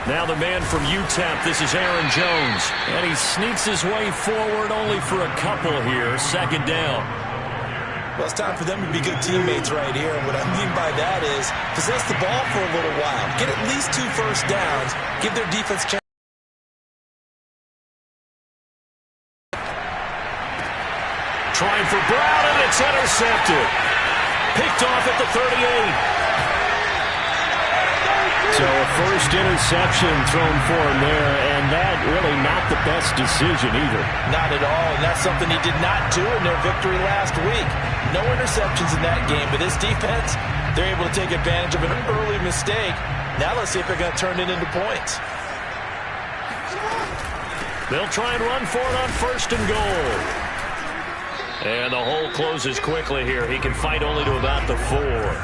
Now the man from UTEP, this is Aaron Jones. And he sneaks his way forward only for a couple here. Second down. Well, it's time for them to be good teammates right here. And what I mean by that is possess the ball for a little while. Get at least 2 first downs. Give their defense a chance. Trying for Brown, and it's intercepted. Picked off at the 38. So a first interception thrown for him there, and that really not the best decision either. Not at all, and that's something he did not do in their victory last week. No interceptions in that game, but this defense, they're able to take advantage of an early mistake. Now let's see if they're going to turn it into points. They'll try and run for it on first and goal. And the hole closes quickly here. He can fight only to about the 4.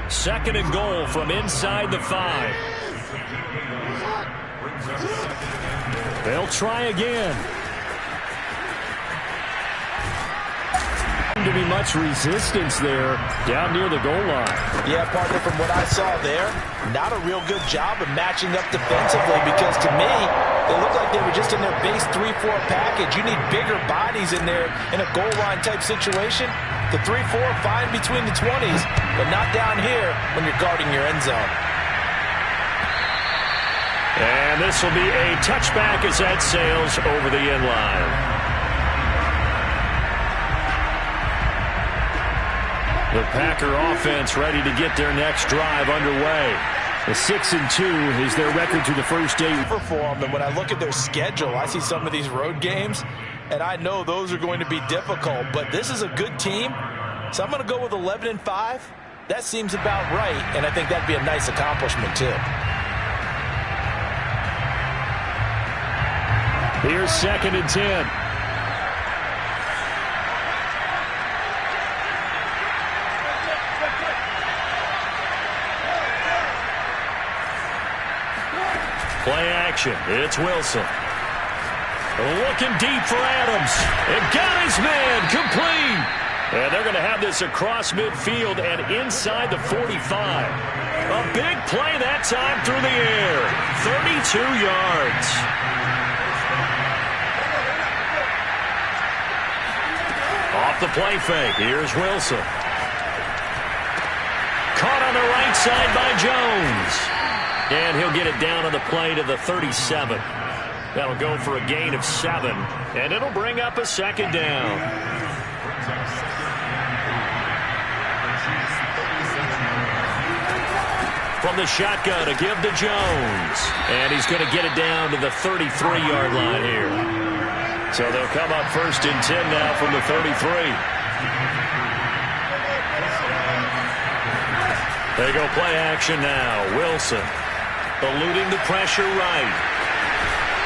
Second and goal from inside the 5. They'll try again. To be much resistance there down near the goal line. Yeah, partner, from what I saw there, not a real good job of matching up defensively, because to me, it looked like they were just in their base 3-4 package. You need bigger bodies in there in a goal line type situation. The 3-4 fine between the 20s, but not down here when you're guarding your end zone. And this will be a touchback as that sails over the end line. The Packer offense ready to get their next drive underway. The 6-2 is their record through the first 8. For them, and when I look at their schedule, I see some of these road games, and I know those are going to be difficult. But this is a good team, so I'm going to go with 11-5. That seems about right, and I think that'd be a nice accomplishment too. Here's 2nd and 10. Play action. It's Wilson. Looking deep for Adams. And got his man complete. And they're going to have this across midfield and inside the 45. A big play that time through the air. 32 yards. Off the play fake. Here's Wilson. Caught on the right side by Jones. And he'll get it down on the play to the 37. That'll go for a gain of 7. And it'll bring up a second down. From the shotgun, a give to Jones. And he's going to get it down to the 33-yard line here. So they'll come up 1st and 10 now from the 33. They go play action now. Wilson. Eluding the pressure right.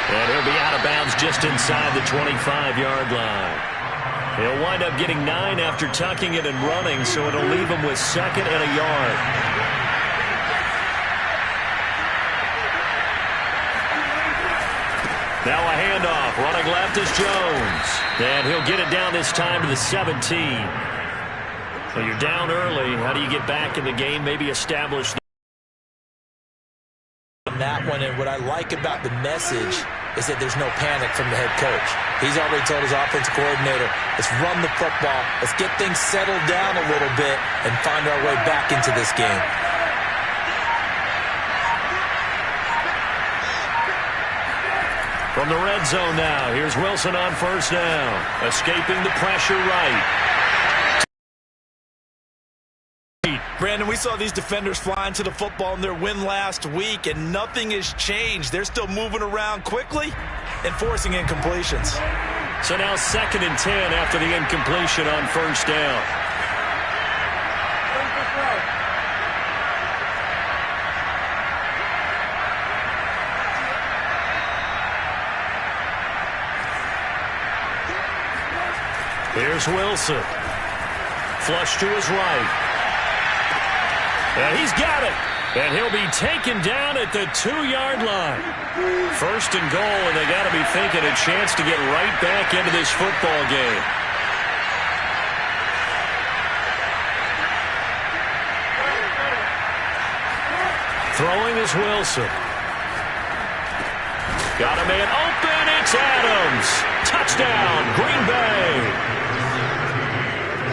And he'll be out of bounds just inside the 25-yard line. He'll wind up getting 9 after tucking it and running, so it'll leave him with 2nd and a yard. Now a handoff. Running left is Jones. And he'll get it down this time to the 17. So you're down early. How do you get back in the game? Maybe establish that one. And what I like about the message is that there's no panic from the head coach. He's already told his offensive coordinator, let's run the football, let's get things settled down a little bit and find our way back into this game. From the red zone now, here's Wilson on first down, escaping the pressure right. Brandon, we saw these defenders flying to the football in their win last week, and nothing has changed. They're still moving around quickly and forcing incompletions. So now 2nd and 10 after the incompletion on first down. Here's Wilson. Flush to his right. And he's got it. And he'll be taken down at the 2-yard line. 1st and goal, and they got to be thinking a chance to get right back into this football game. Throwing is Wilson. Got a man open. It's Adams. Touchdown, Green Bay.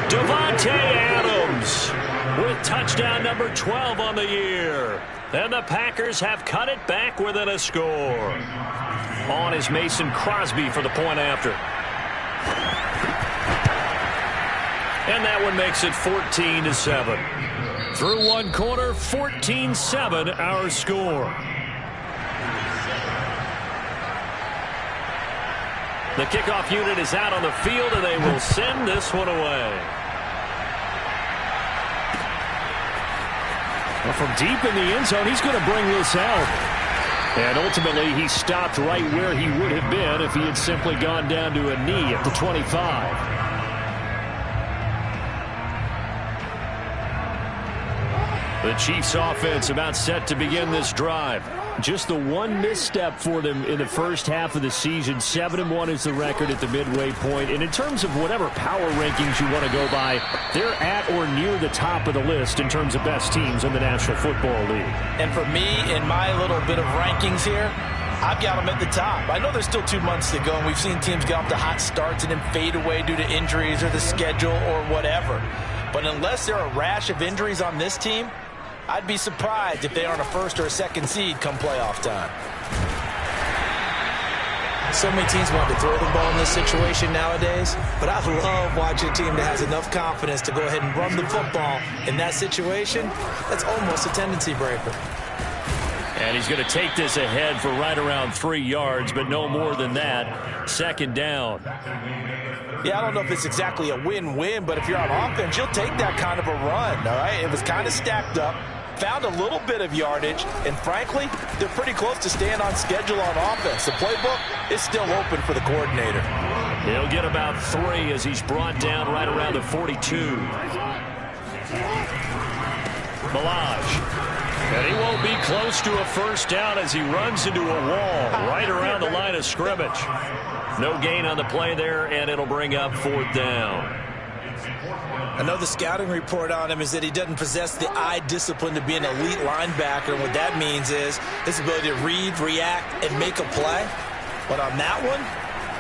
Davante Adams with touchdown number 12 on the year. And the Packers have cut it back within a score. On is Mason Crosby for the point after. And that one makes it 14-7. Through one quarter, 14-7 our score. The kickoff unit is out on the field, and they will send this one away. Well, from deep in the end zone, he's going to bring this out. And ultimately, he stopped right where he would have been if he had simply gone down to a knee at the 25. The Chiefs offense about set to begin this drive. Just the one misstep for them in the first half of the season. 7-1 is the record at the midway point. And in terms of whatever power rankings you want to go by, they're at or near the top of the list in terms of best teams in the National Football League. And for me, in my little bit of rankings here, I've got them at the top. I know there's still 2 months to go, and we've seen teams get off to hot starts and then fade away due to injuries or the schedule or whatever. But unless there are a rash of injuries on this team, I'd be surprised if they aren't a first or a second seed come playoff time. So many teams want to throw the ball in this situation nowadays, but I love watching a team that has enough confidence to go ahead and run the football in that situation. That's almost a tendency breaker. And he's going to take this ahead for right around 3 yards, but no more than that. Second down. Yeah, I don't know if it's exactly a win-win, but if you're on offense, you'll take that kind of a run, all right? It was kind of stacked up, found a little bit of yardage, and frankly, they're pretty close to staying on schedule on offense. The playbook is still open for the coordinator. He'll get about 3 as he's brought down right around the 42. Milage. And he won't be close to a first down as he runs into a wall right around the line of scrimmage. No gain on the play there, and it'll bring up 4th down. I know the scouting report on him is that he doesn't possess the eye discipline to be an elite linebacker, and what that means is his ability to read, react, and make a play. But on that one,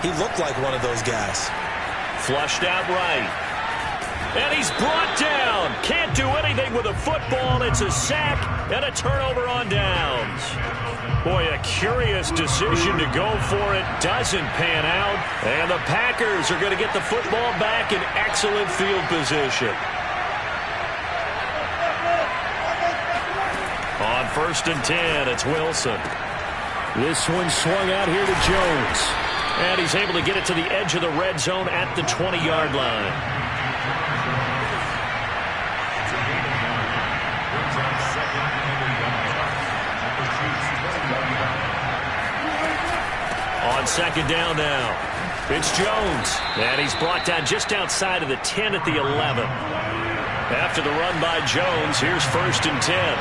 he looked like one of those guys. Flushed out right. And he's brought down. Can't do anything with a football. It's a sack and a turnover on downs. Boy, a curious decision to go for it. Doesn't pan out. And the Packers are going to get the football back in excellent field position. On 1st and 10, it's Wilson. This one swung out here to Jones. And he's able to get it to the edge of the red zone at the 20-yard line. On 2nd down now, it's Jones, and he's brought down just outside of the 10 at the 11. After the run by Jones, here's 1st and 10.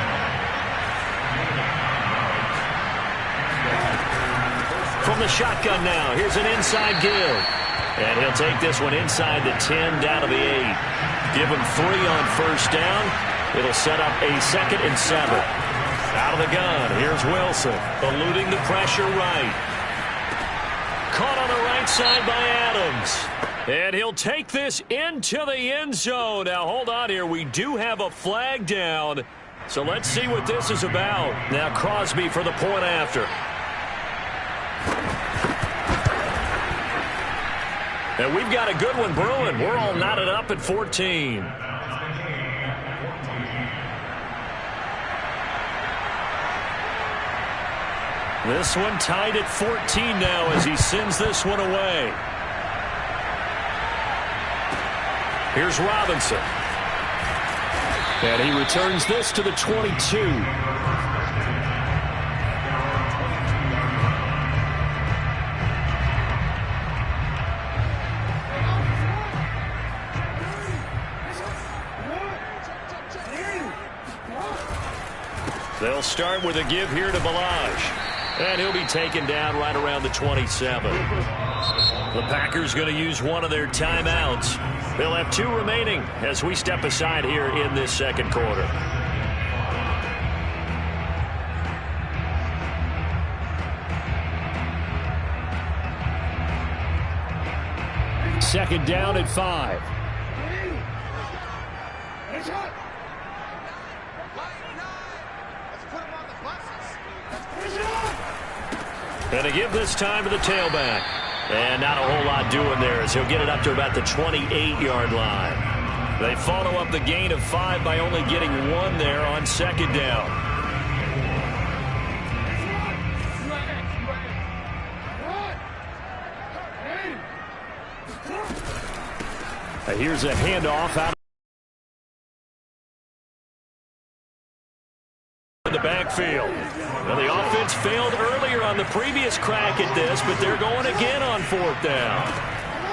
From the shotgun now, here's an inside give. And he'll take this one inside the 10 down to the 8. Give him 3 on 1st down. It'll set up a 2nd and 7. Out of the gun, here's Wilson, eluding the pressure right. Caught on the right side by Adams. And he'll take this into the end zone. Now, hold on here. We do have a flag down. So let's see what this is about. Now, Crosby for the point after. And we've got a good one brewing. We're all knotted up at 14. This one tied at 14 now as he sends this one away. Here's Robinson. And he returns this to the 22. They'll start with a give here to Milage. And he'll be taken down right around the 27. The Packers going to use one of their timeouts. They'll have 2 remaining as we step aside here in this second quarter. second down at 5. And to give this time to the tailback. And not a whole lot doing there as he'll get it up to about the 28-yard line. They follow up the gain of 5 by only getting 1 there on second down. Here's a handoff out in the backfield. Well, the offense failed earlier on the previous crack at this, but they're going again on 4th down.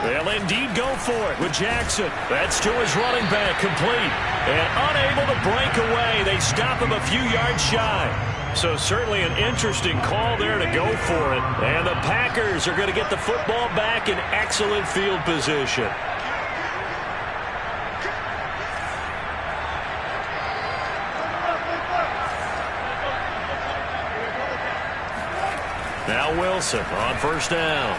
They'll indeed go for it with Jackson. That's to his running back, complete. And unable to break away. They stop him a few yards shy. So certainly an interesting call there to go for it. And the Packers are going to get the football back in excellent field position. Now Wilson on 1st down.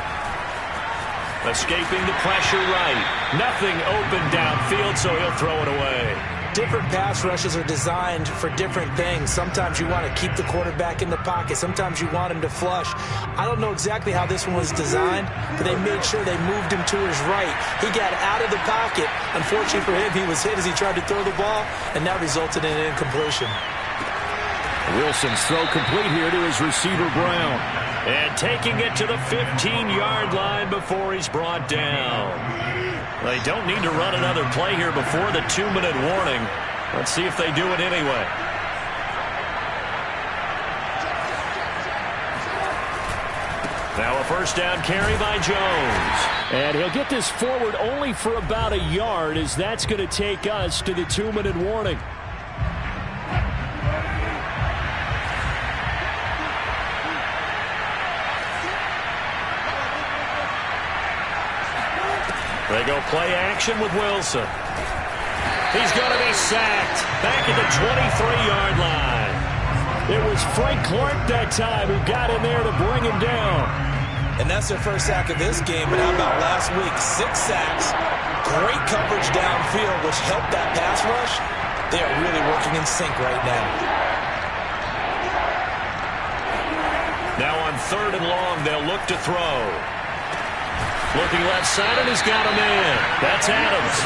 Escaping the pressure right. Nothing open downfield, so he'll throw it away. Different pass rushes are designed for different things. Sometimes you want to keep the quarterback in the pocket. Sometimes you want him to flush. I don't know exactly how this one was designed, but they made sure they moved him to his right. He got out of the pocket. Unfortunately for him, he was hit as he tried to throw the ball, and that resulted in an incompletion. Wilson's throw complete here to his receiver, Brown. And taking it to the 15-yard line before he's brought down. They don't need to run another play here before the 2-minute warning. Let's see if they do it anyway. Now a 1st down carry by Jones. And he'll get this forward only for about a yard, as that's going to take us to the 2-minute warning. They go play action with Wilson. He's going to be sacked back at the 23-yard line. It was Frank Clark that time who got in there to bring him down. And that's their first sack of this game, but how about last week? 6 sacks, great coverage downfield, which helped that pass rush. They are really working in sync right now. Now on 3rd and long, they'll look to throw. Looking left side, and he's got a man. That's Adams.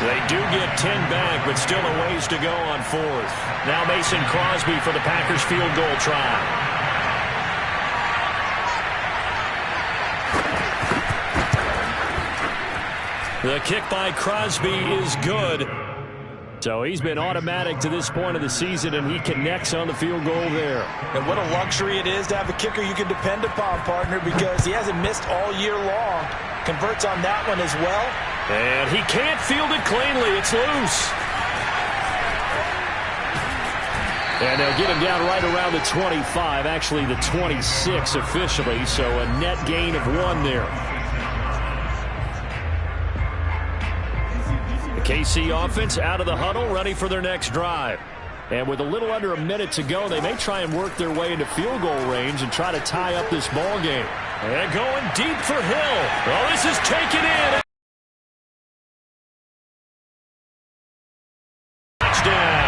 They do get 10 back, but still a ways to go on 4th. Now Mason Crosby for the Packers field goal try. The kick by Crosby is good. So he's been automatic to this point of the season, and he connects on the field goal there. And what a luxury it is to have a kicker you can depend upon, partner, because he hasn't missed all year long. Converts on that one as well. And he can't field it cleanly. It's loose. And they'll get him down right around the 25, actually the 26 officially, so a net gain of 1 there. KC offense out of the huddle, ready for their next drive. And with a little under a minute to go, they may try and work their way into field goal range and try to tie up this ball game. And going deep for Hill. Oh, this is taken in. Touchdown.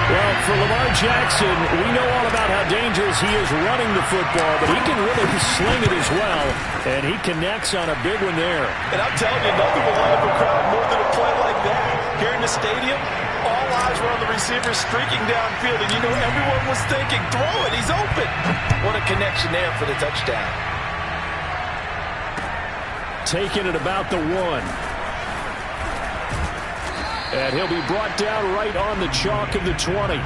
Well, for Lamar Jackson, we know all about how dangerous he is running the football, but he can really sling it as well. And he connects on a big one there. And I'm telling you, nothing will light up a crowd more than a play like that. Here in the stadium, all eyes were on the receiver streaking downfield, and you know everyone was thinking, throw it, he's open. What a connection there for the touchdown. Taking it about the 1. And he'll be brought down right on the chalk of the 20.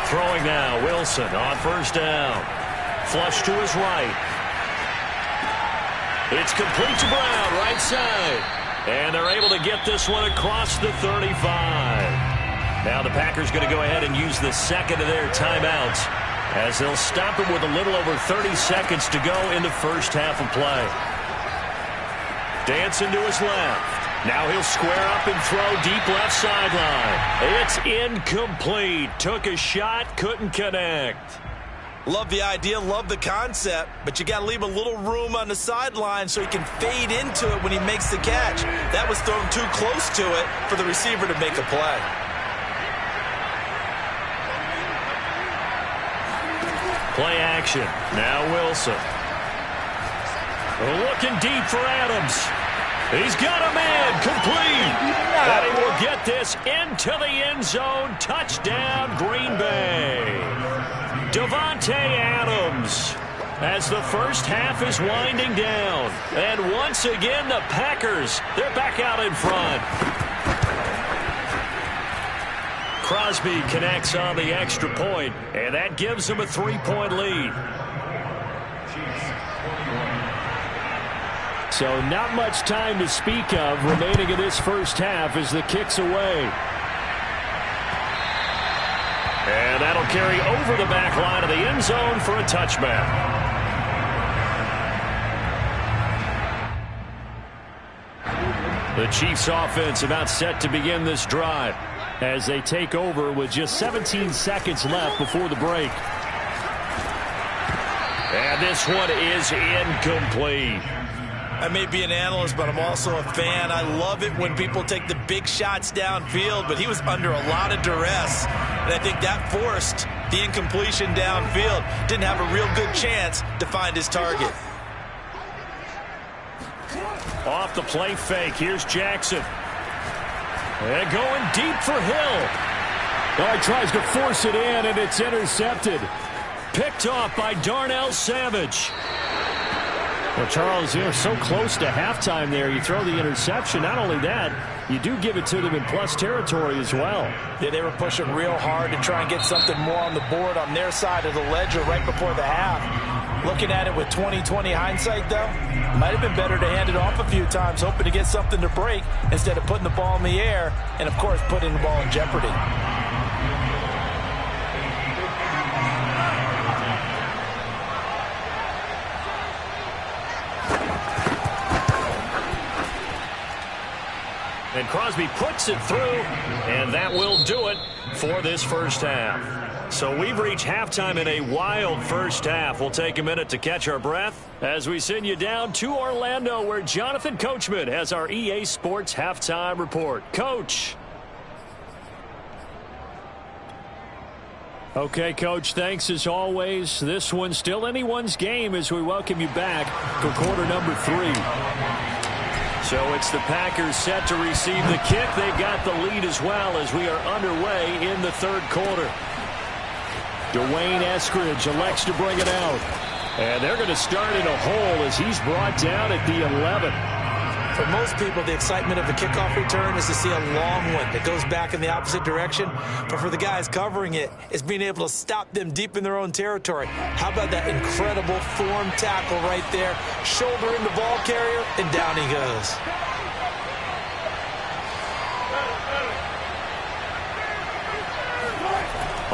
Throwing now, Wilson on 1st down. Flush to his right. It's complete to Brown, right side. And they're able to get this one across the 35. Now the Packers going to go ahead and use the second of their timeouts, as they'll stop him with a little over 30 seconds to go in the first half of play. Dancing to his left. Now he'll square up and throw deep left sideline. It's incomplete. Took a shot, couldn't connect. Love the idea, love the concept, but you got to leave a little room on the sideline so he can fade into it when he makes the catch. That was thrown too close to it for the receiver to make a play. Play action. Now Wilson. Looking deep for Adams. He's got a man complete. And he will get this into the end zone. Touchdown, Green Bay. Davante Adams as the first half is winding down. And once again, the Packers, they're back out in front. Crosby connects on the extra point, and that gives them a 3-point lead. So not much time to speak of remaining in this first half as the kick's away. And that'll carry over the back line of the end zone for a touchback. The Chiefs offense about set to begin this drive as they take over with just 17 seconds left before the break. And this one is incomplete. I may be an analyst, but I'm also a fan. I love it when people take the big shots downfield, but he was under a lot of duress. And I think that forced the incompletion downfield. Didn't have a real good chance to find his target. Off the play fake, here's Jackson. And going deep for Hill. Oh, he tries to force it in, and it's intercepted. Picked off by Darnell Savage. Well, Charles, you're so close to halftime there. You throw the interception. Not only that, you do give it to them in plus territory as well. Yeah, they were pushing real hard to try and get something more on the board on their side of the ledger right before the half. Looking at it with 20/20 hindsight, though, might have been better to hand it off a few times, hoping to get something to break instead of putting the ball in the air and, of course, putting the ball in jeopardy. And Crosby puts it through, and that will do it for this first half. So we've reached halftime in a wild first half. We'll take a minute to catch our breath as we send you down to Orlando, where Jonathan Coachman has our EA Sports halftime report. Coach. Okay, Coach, thanks as always. This one's still anyone's game as we welcome you back for quarter number 3. So it's the Packers set to receive the kick. They've got the lead as well as we are underway in the third quarter. Dwayne Eskridge elects to bring it out. And they're going to start in a hole as he's brought down at the 11. For most people, the excitement of the kickoff return is to see a long one that goes back in the opposite direction. But for the guys covering it, it's being able to stop them deep in their own territory. How about that incredible form tackle right there? Shoulder in the ball carrier, and down he goes.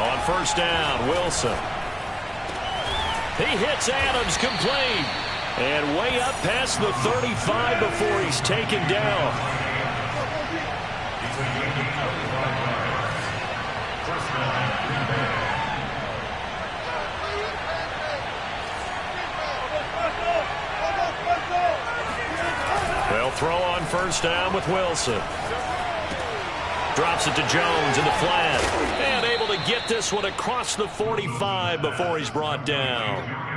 On first down, Wilson. He hits Adams complete. And way up past the 35 before he's taken down. They'll throw on first down with Wilson. Drops it to Jones in the flat. And able to get this one across the 45 before he's brought down.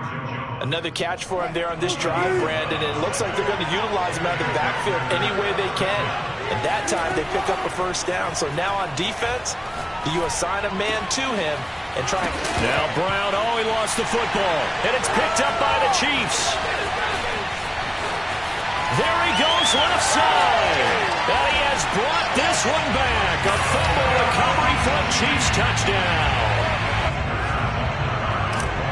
Another catch for him there on this drive, Brandon, and it looks like they're going to utilize him out of the backfield any way they can. And that time they pick up a first down. So now on defense, you assign a man to him and try. Now Brown, oh, he lost the football. And it's picked up by the Chiefs. There he goes left side. And he has brought this one back. A fumble recovery for a Chiefs touchdown.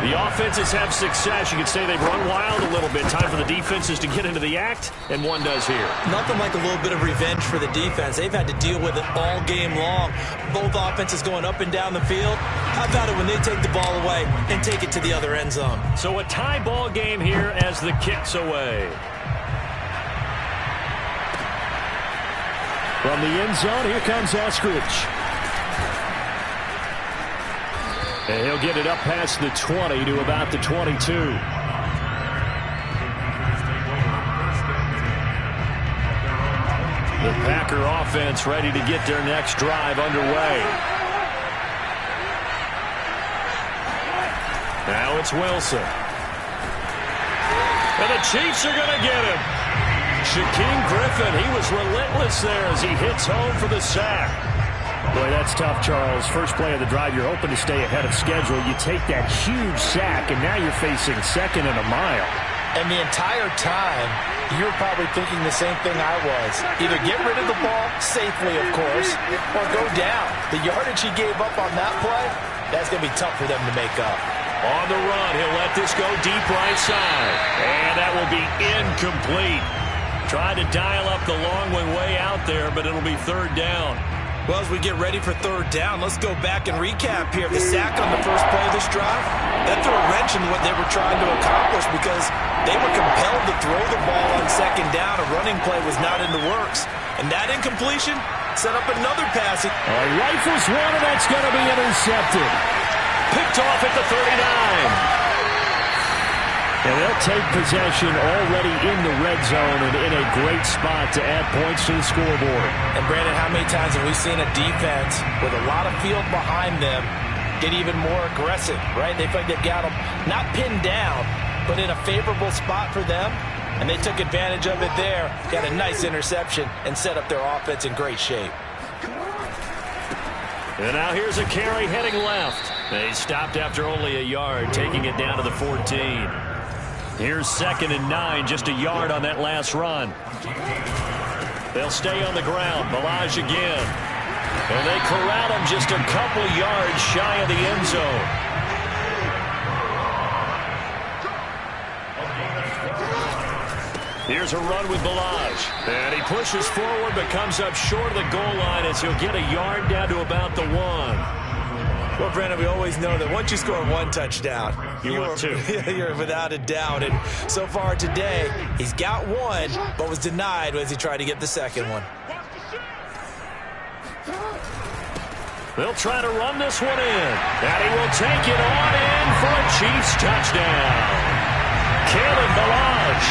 The offenses have success. You could say they've run wild a little bit. Time for the defenses to get into the act, and one does here. Nothing like a little bit of revenge for the defense. They've had to deal with it all game long. Both offenses going up and down the field. How about it when they take the ball away and take it to the other end zone? So a tie ball game here as the kick's away. From the end zone, here comes Eskridge. And he'll get it up past the 20 to about the 22. The Packer offense ready to get their next drive underway. Now it's Wilson. And the Chiefs are going to get him. Shaquem Griffin, he was relentless there as he hits home for the sack. Boy, that's tough, Charles. First play of the drive, you're hoping to stay ahead of schedule. You take that huge sack, and now you're facing second and a mile. And the entire time, you're probably thinking the same thing I was. Either get rid of the ball, safely, of course, or go down. The yardage he gave up on that play, that's going to be tough for them to make up. On the run, he'll let this go deep right side. And that will be incomplete. Tried to dial up the long one way out there, but it'll be third down. Well, as we get ready for third down, let's go back and recap here. The sack on the first play of this drive, that threw a wrench in what they were trying to accomplish because they were compelled to throw the ball on second down. A running play was not in the works. And that incompletion set up another passing. Rifles one, and that's going to be intercepted. Picked off at the 39. And they'll take possession already in the red zone and in a great spot to add points to the scoreboard. And, Brandon, how many times have we seen a defense with a lot of field behind them get even more aggressive, right? They feel like they've got them not pinned down, but in a favorable spot for them, and they took advantage of it there, got a nice interception, and set up their offense in great shape. And now here's a carry heading left. They stopped after only a yard, taking it down to the 14. Here's 2nd and 9, just a yard on that last run. They'll stay on the ground. Balaj again. And they corral him just a couple yards shy of the end zone. Here's a run with Balaj. And he pushes forward but comes up short of the goal line as he'll get a yard down to about the 1. Well, Brandon, we always know that once you score one touchdown, you're without a doubt. And so far today, he's got one, but was denied as he tried to get the second one. They'll try to run this one in. And he will take it on in for a Chiefs touchdown. Kalen Balaj,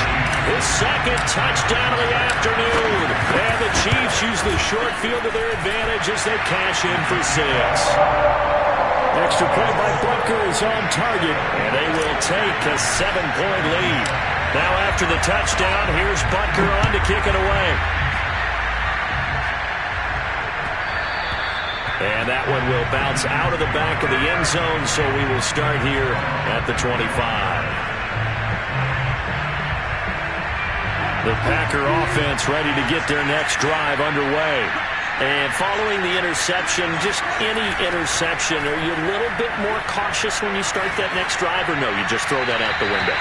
his second touchdown of the afternoon. And the Chiefs use the short field to their advantage as they cash in for 6. Extra point by Butker is on target, and they will take a 7-point lead. Now after the touchdown, here's Butker on to kick it away. And that one will bounce out of the back of the end zone, so we will start here at the 25. The Packer offense ready to get their next drive underway. And following the interception, just any interception, are you a little bit more cautious when you start that next drive, or no, you just throw that out the window?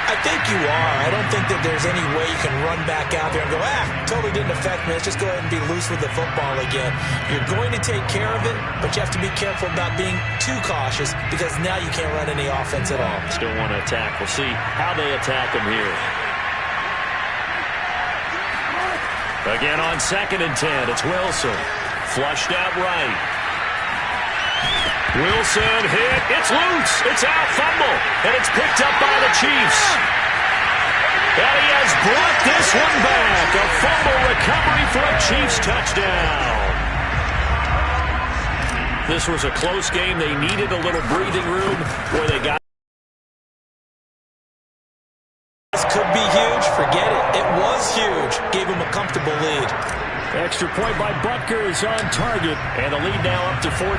I think you are. I don't think that there's any way you can run back out there and go, totally didn't affect me. Let's just go ahead and be loose with the football again. You're going to take care of it, but you have to be careful about being too cautious because now you can't run any offense at all. Still want to attack. We'll see how they attack them here. Again on 2nd and 10, it's Wilson. Flushed out right. Wilson hit. It's loose. It's out. Fumble. And it's picked up by the Chiefs. And he has brought this one back. A fumble recovery for a Chiefs touchdown. This was a close game. They needed a little breathing room where they got. Could be huge. Forget it. It was huge. Gave him a comfortable lead. Extra point by Butker is on target. And the lead now up to 14.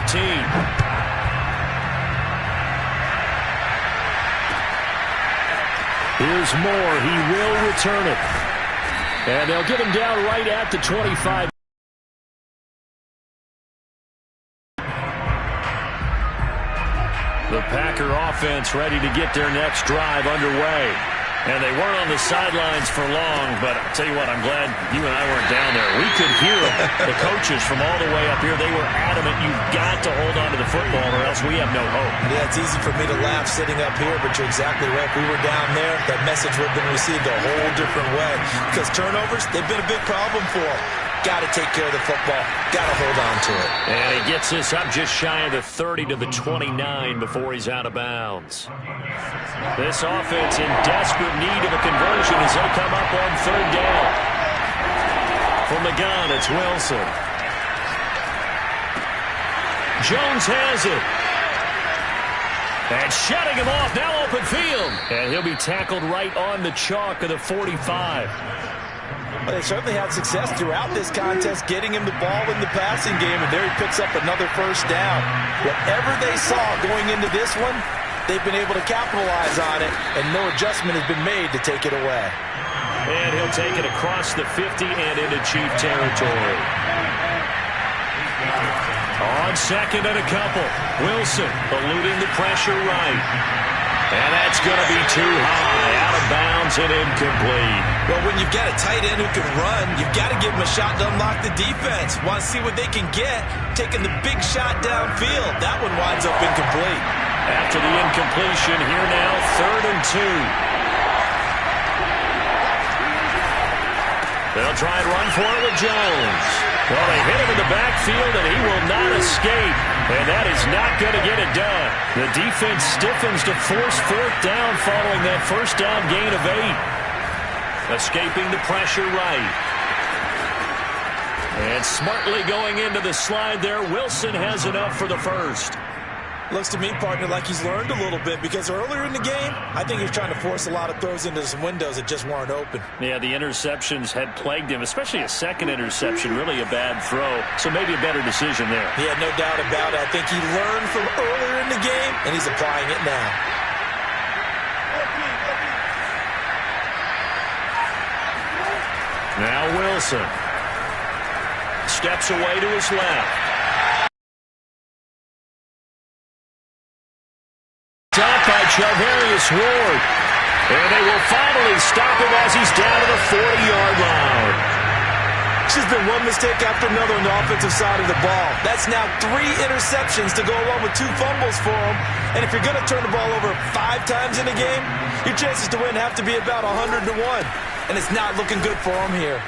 Here's Moore. He will return it. And they'll get him down right at the 25. The Packer offense ready to get their next drive underway. And they weren't on the sidelines for long, but I'll tell you what, I'm glad you and I weren't down there. We could hear them, the coaches from all the way up here. They were adamant, you've got to hold on to the football or else we have no hope. Yeah, it's easy for me to laugh sitting up here, but you're exactly right. If we were down there, that message would have been received a whole different way. Because turnovers, they've been a big problem for them. Got to take care of the football. Got to hold on to it. And he gets this up just shy of the 30 to the 29 before he's out of bounds. This offense in desperate need of a conversion as they come up on third down. From the gun, it's Wilson. Jones has it. And shutting him off, now open field. And he'll be tackled right on the chalk of the 45. Well, they certainly had success throughout this contest getting him the ball in the passing game, and there he picks up another first down. Whatever they saw going into this one, they've been able to capitalize on it, and no adjustment has been made to take it away. And he'll take it across the 50 and into Chief territory. On second and a couple, Wilson eluding the pressure right. And that's going to be too high, out of bounds and incomplete. Well, when you've got a tight end who can run, you've got to give him a shot to unlock the defense. Want to see what they can get, taking the big shot downfield. That one winds up incomplete. After the incompletion, here now, 3rd and 2. They'll try and run for it with Jones. Well, they hit him in the backfield, and he will not escape. And that is not going to get it done. The defense stiffens to force 4th down following that first down gain of 8. Escaping the pressure right. And smartly going into the slide there, Wilson has enough for the first. Looks to me, partner, like he's learned a little bit, because earlier in the game, I think he was trying to force a lot of throws into some windows that just weren't open. Yeah, the interceptions had plagued him, especially a second interception, really a bad throw, so maybe a better decision there. Yeah, no doubt about it. I think he learned from earlier in the game, and he's applying it now. Now Wilson steps away to his left. Stopped by Charvarius Ward. And they will finally stop him as he's down to the 40-yard line. It's just been one mistake after another on the offensive side of the ball. That's now 3 interceptions to go along with 2 fumbles for him. And if you're going to turn the ball over 5 times in a game, your chances to win have to be about 100 to 1. And it's not looking good for him here.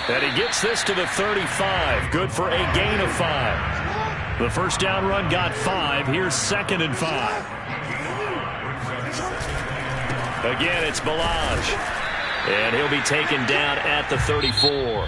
And he gets this to the 35. Good for a gain of 5. The first down run got 5. Here's 2nd and 5. Again, it's Balaj. And he'll be taken down at the 34.